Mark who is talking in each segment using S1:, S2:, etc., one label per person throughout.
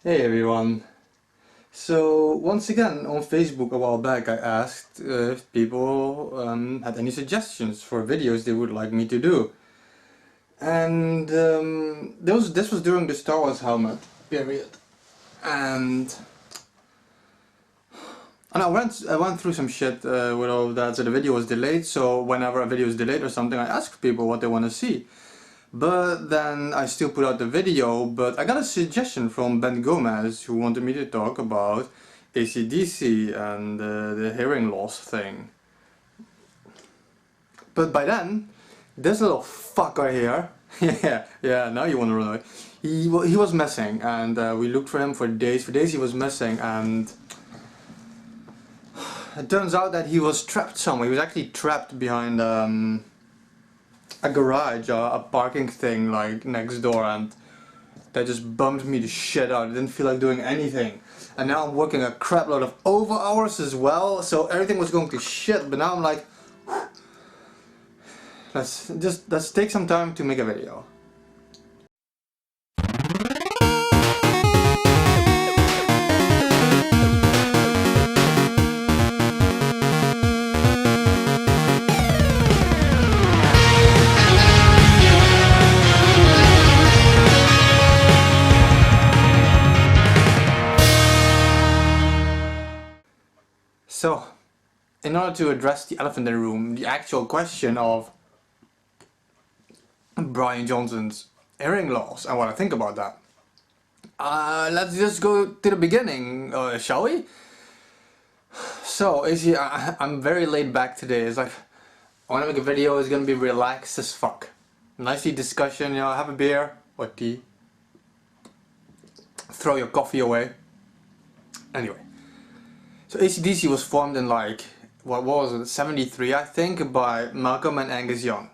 S1: Hey everyone. So once again on Facebook a while back I asked if people had any suggestions for videos they would like me to do. And this was during the Star Wars helmet period. And I went through some shit with all of that, so the video was delayed, so whenever a video is delayed or something I ask people what they want to see. But then I still put out the video, but I got a suggestion from Ben Gomez who wanted me to talk about AC/DC and the hearing loss thing. But by then, this little fucker here, yeah, now you want to run away. He was missing, and we looked for him for days. For days he was missing, and it turns out that he was trapped somewhere. He was actually trapped behind a garage, a parking thing like next door, and that just bummed me the shit out. I didn't feel like doing anything. And now I'm working a crap load of over hours as well, so everything was going to shit, but now I'm like, let's take some time to make a video. So, in order to address the elephant in the room, the actual question of Brian Johnson's hearing loss and what I think about that, let's just go to the beginning, shall we? So, I'm very laid back today. It's like, I want to make a video, it's gonna be relaxed as fuck. Nicely discussion, you know, have a beer or tea. Throw your coffee away. Anyway. So AC/DC was formed in like, what was it, 73 I think, by Malcolm and Angus Young.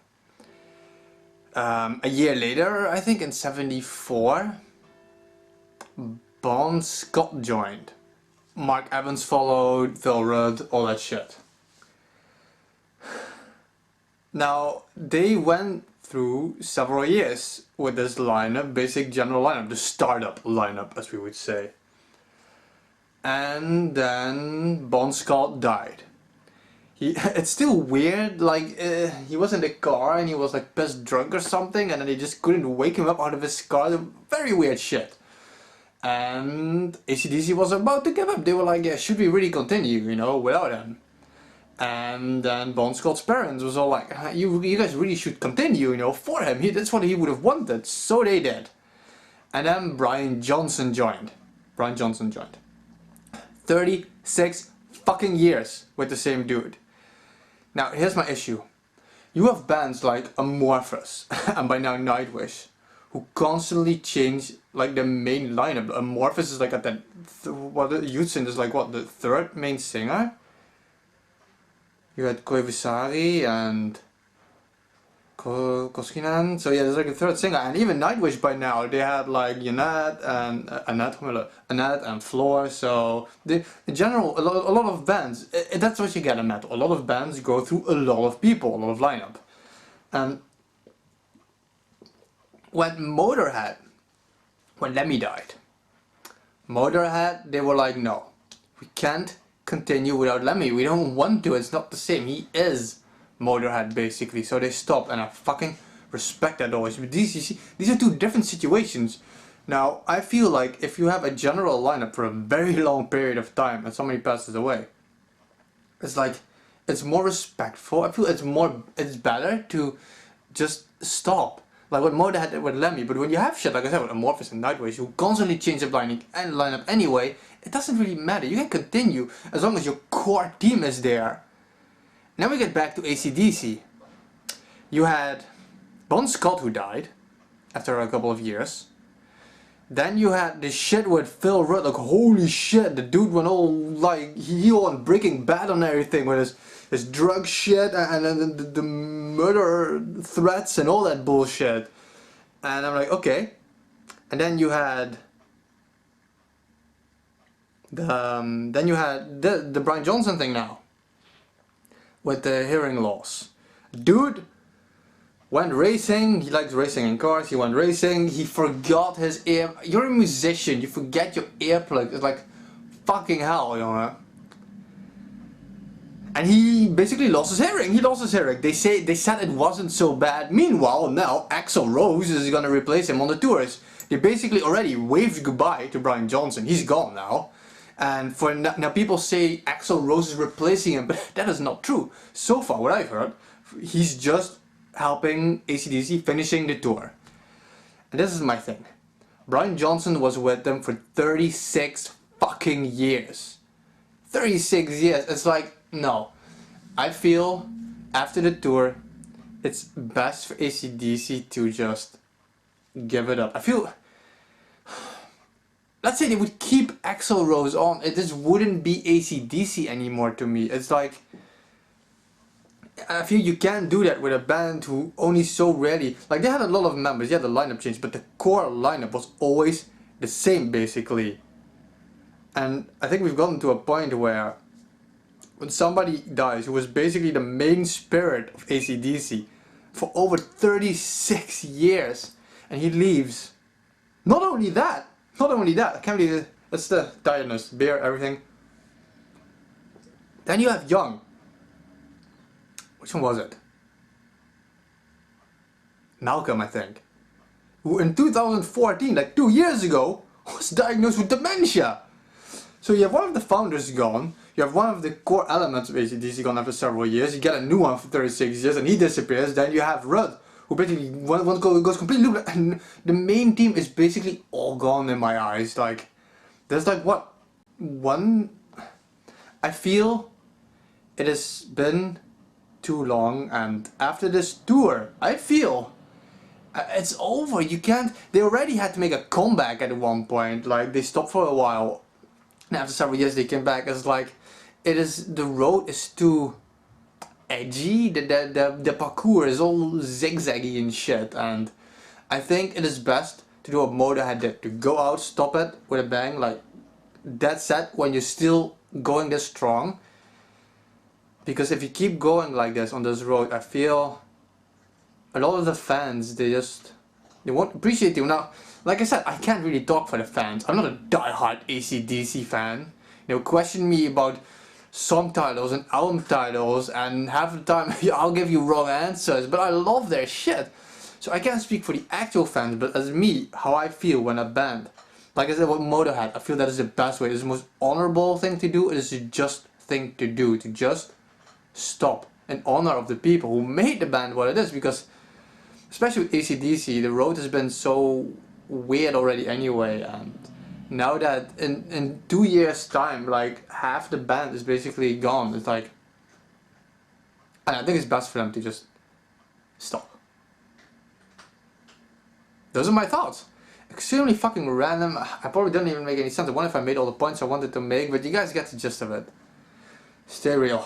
S1: A year later, I think in 74, Bon Scott joined. Mark Evans followed, Phil Rudd, all that shit. Now, they went through several years with this lineup, basic general lineup, the startup lineup as we would say. And then Bon Scott died. It's still weird, like he was in the car and he was like pissed drunk or something, and then they just couldn't wake him up out of his car. Very weird shit. And AC/DC was about to give up. They were like, yeah, should we really continue, you know, without him? And then Bon Scott's parents was all like, you guys really should continue, you know, for him. That's what he would have wanted. So they did. And then Brian Johnson joined. 36 fucking years with the same dude. Now here's my issue. You have bands like Amorphous and by now Nightwish who constantly change like the main lineup. Amorphous is like at the Youthsin is like what, the third main singer? You had Koivusari and Koskinen, so yeah, there's like a third singer, and even Nightwish by now they had like Annette and Floor. So in general, a lot of bands, that's what you get in metal. A lot of bands go through a lot of people, a lot of lineup. And when Lemmy died, Motorhead, they were like, no, we can't continue without Lemmy. We don't want to. It's not the same. He is Motorhead basically, so they stopped, and I fucking respect that always. But these are two different situations. Now I feel like if you have a general lineup for a very long period of time and somebody passes away, it's like, it's more respectful. I feel it's better to just stop. Like what Motorhead did with Lemmy. But when you have shit like I said with Amorphous and Nightwish who constantly change the lineup anyway, it doesn't really matter. You can continue as long as your core team is there. Now we get back to AC/DC. You had Bon Scott who died after a couple of years. Then you had this shit with Phil Rudd, like holy shit, the dude went all like, he went Breaking Bad on everything with his drug shit and then the murder threats and all that bullshit. And I'm like, okay. And then you had the Brian Johnson thing now. With the hearing loss. Dude went racing, he likes racing in cars, he went racing, he forgot his ear. You're a musician, you forget your earplug. It's like fucking hell, you know. And he basically lost his hearing. They said it wasn't so bad. Meanwhile, now Axl Rose is gonna replace him on the tours. They basically already waved goodbye to Brian Johnson. He's gone now. And for now people say Axl Rose is replacing him, but that is not true. So far, what I've heard, he's just helping AC/DC finishing the tour. And this is my thing. Brian Johnson was with them for 36 fucking years. 36 years. It's like, no. I feel after the tour, it's best for AC/DC to just give it up. I feel, let's say they would keep Axl Rose on, it just wouldn't be AC/DC anymore to me. It's like, I feel you can't do that with a band who only so rarely, like they had a lot of members, yeah, the lineup changed, but the core lineup was always the same basically. And I think we've gotten to a point where when somebody dies who was basically the main spirit of AC/DC for over 36 years and he leaves. Not only that, I can't believe it, that's the tiredness, beer, everything. Then you have Young. Which one was it? Malcolm, I think. Who in 2014, like 2 years ago, was diagnosed with dementia. So you have one of the founders gone, you have one of the core elements of AC/DC gone after several years, you get a new one for 36 years and he disappears, then you have Rudd, who basically goes completely looped, and the main team is basically all gone in my eyes. Like, there's like what? One? I feel it has been too long, and after this tour, I feel it's over. You can't. They already had to make a comeback at one point. Like they stopped for a while, and after several years they came back. It's like the road is too edgy. The parcours is all zigzaggy and shit, and I think it is best to do what Motorhead did, to go out, stop it with a bang. Like that's set when you're still going this strong. Because if you keep going like this on this road, I feel a lot of the fans, they won't appreciate you. Now, like I said, I can't really talk for the fans. I'm not a die-hard AC/DC fan. They'll question me about song titles and album titles, and half the time I'll give you wrong answers, but I love their shit. So I can't speak for the actual fans, but as me, how I feel when a band, like I said with Motorhead, I feel that is the best way. It's the most honorable thing to do. It is the just thing to do, to just stop in honor of the people who made the band what it is. Because especially with AC/DC, the road has been so weird already anyway, and now that in 2 years time, like half the band is basically gone, it's like, and I think it's best for them to just stop. Those are my thoughts. Extremely fucking random. I probably didn't even make any sense. I wonder if I made all the points I wanted to make, but you guys get the gist of it. Stay real.